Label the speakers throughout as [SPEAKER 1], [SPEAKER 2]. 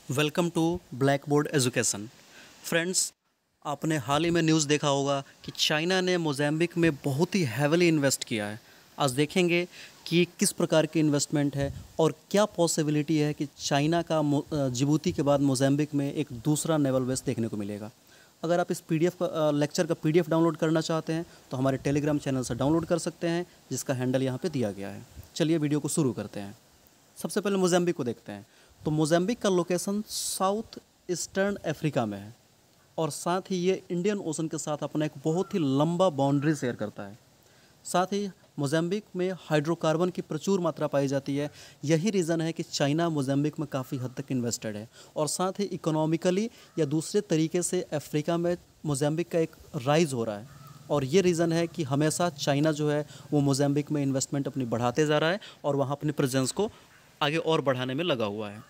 [SPEAKER 1] Welcome to blackboard education. Friends, आपने हाल ही में न्यूज़ देखा होगा कि चाइना ने मोज़ेम्बिक में बहुत ही हैविली इन्वेस्ट किया है। आज देखेंगे कि किस प्रकार की इन्वेस्टमेंट है और क्या पॉसिबिलिटी है कि चाइना का जिबूती के बाद मोज़ेम्बिक में एक दूसरा नेवल बेस देखने को मिलेगा। अगर आप इस पीडीएफ का लेक्चर का पीडीएफ डाउनलोड करना चाहते हैं तो हमारे टेलीग्राम चैनल से डाउनलोड कर सकते हैं, जिसका हैंडल यहाँ पे दिया गया है। चलिए वीडियो को शुरू करते हैं। सबसे पहले मोज़ेम्बिक को देखते हैं। तो मोज़ेम्बिक का लोकेशन साउथ ईस्टर्न अफ्रीका में है और साथ ही ये इंडियन ओशन के साथ अपना एक बहुत ही लंबा बाउंड्री शेयर करता है। साथ ही मोज़ेम्बिक में हाइड्रोकार्बन की प्रचुर मात्रा पाई जाती है। यही रीज़न है कि चाइना मोज़ेम्बिक में काफ़ी हद तक इन्वेस्टेड है और साथ ही इकोनॉमिकली या दूसरे तरीके से अफ्रीका में मोज़ेम्बिक का एक राइज़ हो रहा है। और ये रीज़न है कि हमेशा चाइना जो है वो मोज़ेम्बिक में इन्वेस्टमेंट अपनी बढ़ाते जा रहा है और वहाँ अपनी प्रेजेंस को आगे और बढ़ाने में लगा हुआ है।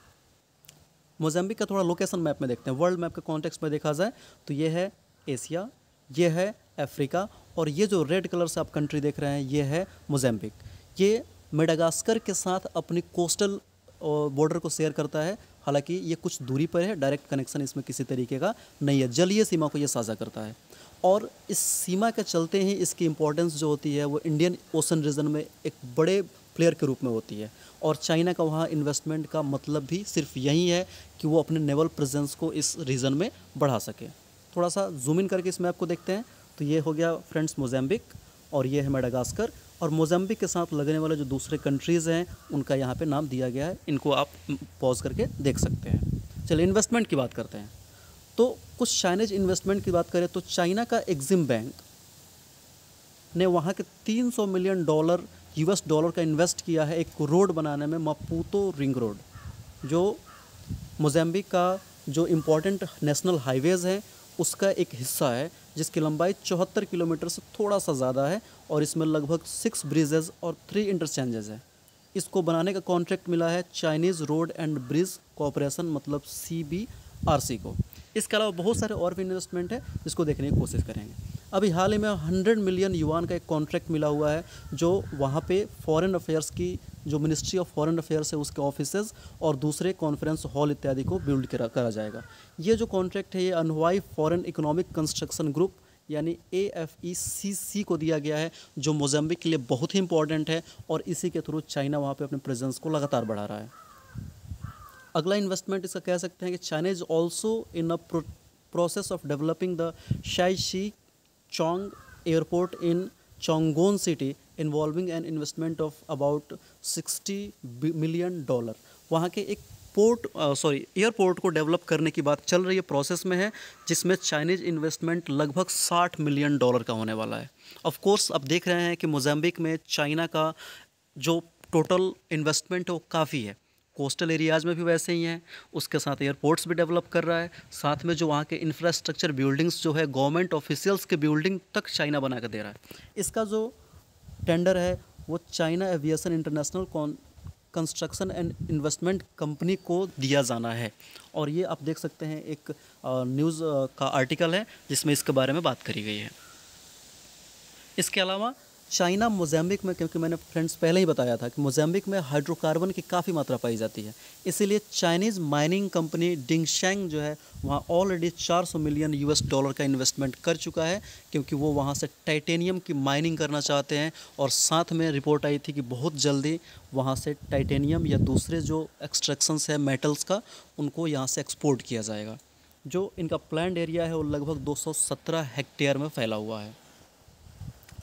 [SPEAKER 1] मोज़ेम्बिक का थोड़ा लोकेशन मैप में देखते हैं। वर्ल्ड मैप के कॉन्टेक्स्ट में देखा जाए तो ये है एशिया, ये है अफ्रीका और ये जो रेड कलर से आप कंट्री देख रहे हैं ये है मोज़ेम्बिक। ये मेडागास्कर के साथ अपनी कोस्टल बॉर्डर को शेयर करता है। हालांकि ये कुछ दूरी पर है, डायरेक्ट कनेक्शन इसमें किसी तरीके का नहीं है। जलीय सीमा को ये साझा करता है और इस सीमा के चलते ही इसकी इम्पोर्टेंस जो होती है वो इंडियन ओशन रीजन में एक बड़े प्लेयर के रूप में होती है। और चाइना का वहाँ इन्वेस्टमेंट का मतलब भी सिर्फ यही है कि वो अपने नेवल प्रेजेंस को इस रीजन में बढ़ा सके। थोड़ा सा जूम इन करके इस मैप को देखते हैं तो ये हो गया फ्रेंड्स मोज़ेम्बिक और ये है मेडागास्कर। और मोज़ेम्बिक के साथ लगने वाले जो दूसरे कंट्रीज़ हैं उनका यहाँ पे नाम दिया गया है। इनको आप पॉज करके देख सकते हैं। चलिए इन्वेस्टमेंट की बात करते हैं। तो कुछ चाइनीज इन्वेस्टमेंट की बात करें तो चाइना का एक्सिम बैंक ने वहाँ के $300 मिलियन US डॉलर का इन्वेस्ट किया है एक रोड बनाने में, मापुतो रिंग रोड, जो मोज़ेम्बिक का जो इम्पोर्टेंट नेशनल हाईवेज़ हैं उसका एक हिस्सा है, जिसकी लंबाई 74 किलोमीटर से थोड़ा सा ज़्यादा है और इसमें लगभग 6 ब्रिजेज़ और 3 इंटरचेंजेस हैं। इसको बनाने का कॉन्ट्रैक्ट मिला है Chinese road and bridge corporation मतलब CBRC को। इसके अलावा बहुत सारे और भी इन्वेस्टमेंट है जिसको देखने की कोशिश करेंगे। अभी हाल ही में 100 मिलियन युआन का एक कॉन्ट्रैक्ट मिला हुआ है जो वहाँ पे फॉरेन अफेयर्स की जो मिनिस्ट्री ऑफ फॉरेन अफेयर्स है उसके ऑफिसेज और दूसरे कॉन्फ्रेंस हॉल इत्यादि को बिल्ड करा जाएगा। ये जो कॉन्ट्रैक्ट है ये अनवाई फॉरेन इकोनॉमिक कंस्ट्रक्शन ग्रुप यानी AFECC को दिया गया है, जो मोज़ेम्बिक के लिए बहुत ही इंपॉर्टेंट है और इसी के थ्रू चाइना वहाँ पे अपने प्रेजेंस को लगातार बढ़ा रहा है। अगला इन्वेस्टमेंट इसका कह सकते हैं कि China is also in a process of developing the शाइशी चोंग एयरपोर्ट इन चोंगोन city involving an investment of about $60 million. वहाँ के एक एयरपोर्ट को डेवलप करने की बात चल रही है, प्रोसेस में है, जिसमें चाइनीज़ इन्वेस्टमेंट लगभग $60 मिलियन का होने वाला है। ऑफ कोर्स अब देख रहे हैं कि मोज़ेम्बिक में चाइना का जो टोटल इन्वेस्टमेंट है वो काफ़ी है। कोस्टल एरियाज़ में भी वैसे ही हैं, उसके साथ एयरपोर्ट्स भी डेवलप कर रहा है, साथ में जो वहाँ के इंफ्रास्ट्रक्चर बिल्डिंग्स जो है गवर्नमेंट ऑफिशियल्स के बिल्डिंग तक चाइना बना कर दे रहा है। इसका जो टेंडर है वो China aviation international construction and investment company को दिया जाना है। और ये आप देख सकते हैं एक न्यूज़ का आर्टिकल है जिसमें इसके बारे में बात करी गई है। इसके अलावा चाइना मोज़ेम्बिक में, क्योंकि मैंने फ्रेंड्स पहले ही बताया था कि मोज़ेम्बिक में हाइड्रोकार्बन की काफ़ी मात्रा पाई जाती है, इसीलिए चाइनीज़ माइनिंग कंपनी डिंगशेंग जो है वहाँ ऑलरेडी $400 मिलियन US का इन्वेस्टमेंट कर चुका है, क्योंकि वो वहाँ से टाइटेनियम की माइनिंग करना चाहते हैं। और साथ में रिपोर्ट आई थी कि बहुत जल्दी वहाँ से टाइटेनियम या दूसरे जो एक्सट्रैक्शंस है मेटल्स का उनको यहाँ से एक्सपोर्ट किया जाएगा। जो इनका प्लान्ड एरिया है वो लगभग 217 हेक्टेयर में फैला हुआ है।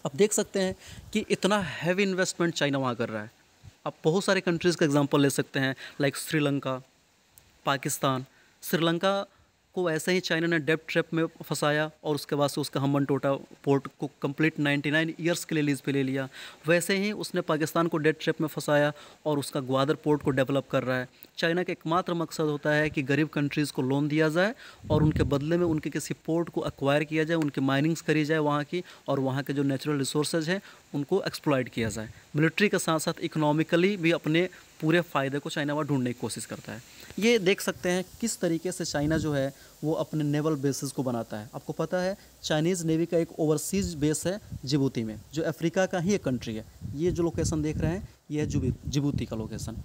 [SPEAKER 1] आप देख सकते हैं कि इतना हैवी इन्वेस्टमेंट चाइना वहाँ कर रहा है। आप बहुत सारे कंट्रीज़ का एग्जांपल ले सकते हैं, लाइक श्रीलंका, पाकिस्तान। श्रीलंका को ऐसे ही चाइना ने डेब्ट ट्रैप में फंसाया और उसके बाद से उसका हम्बनटोटा पोर्ट को कंप्लीट 99 ईयर्स के लिए लीज पे ले लिया। वैसे ही उसने पाकिस्तान को डेब्ट ट्रैप में फंसाया और उसका ग्वादर पोर्ट को डेवलप कर रहा है। चाइना का एकमात्र मकसद होता है कि गरीब कंट्रीज़ को लोन दिया जाए और उनके बदले में उनके किसी पोर्ट को एक्वायर किया जाए, उनकी माइनिंग्स करी जाए वहाँ की, और वहाँ के जो नेचुरल रिसोर्सेज हैं उनको एक्सप्लॉइट किया जाए। मिलिट्री के साथ साथ इकोनॉमिकली भी अपने पूरे फ़ायदे को चाइना वहाँ ढूंढने की कोशिश करता है। ये देख सकते हैं किस तरीके से चाइना जो है वो अपने नेवल बेसिस को बनाता है। आपको पता है चाइनीज़ नेवी का एक ओवरसीज़ बेस है जिबूती में, जो अफ्रीका का ही एक कंट्री है। ये जो लोकेशन देख रहे हैं ये है जिबूती का लोकेशन।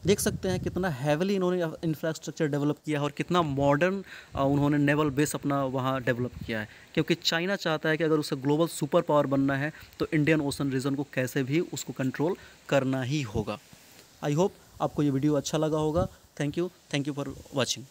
[SPEAKER 1] देख सकते हैं कितना हैविली इन्होंने इंफ्रास्ट्रक्चर डेवलप किया है और कितना मॉडर्न उन्होंने नेवल बेस अपना वहाँ डेवलप किया है, क्योंकि चाइना चाहता है कि अगर उसे ग्लोबल सुपर पावर बनना है तो इंडियन ओशन रीजन को कैसे भी उसको कंट्रोल करना ही होगा। आई होप आपको ये वीडियो अच्छा लगा होगा। Thank you for watching.